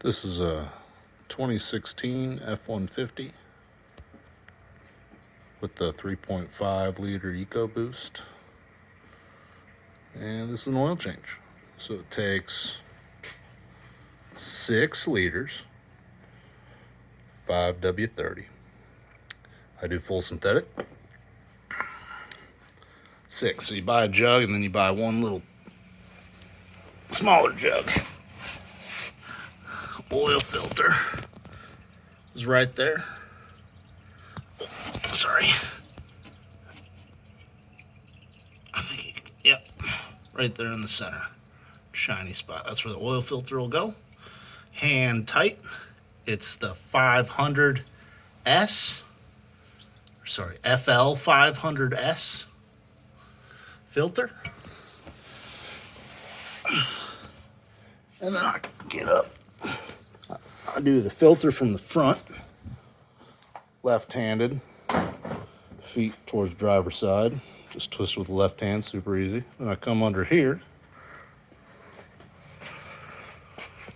This is a 2016 F-150 with the 3.5 liter Ecoboost. And this is an oil change. So it takes 6 liters, 5W30. I do full synthetic. 6. So you buy a jug and then you buy one little smaller jug. Oil filter is right there. Sorry. I think, yep, right there in the center. Shiny spot. That's where the oil filter will go. Hand tight. It's the 500S. Sorry, FL 500S filter. And then I get up. I do the filter from the front, left-handed, feet towards the driver's side. Just twist with the left hand, super easy. Then I come under here,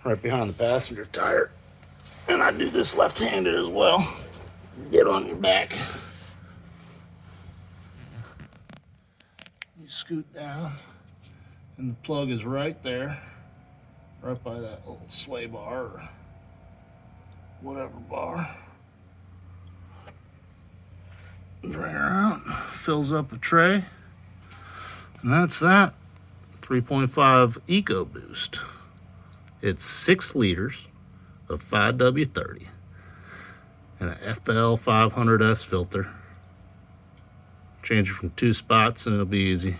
right behind the passenger tire, and I do this left-handed as well. Get on your back. You scoot down, and the plug is right there, right by that little sway bar or whatever bar. Drain her out, fills up a tray, and that's that. 3.5 Ecoboost. It's 6 liters of 5W30 and a FL 500S filter. Change it from 2 spots and it'll be easy.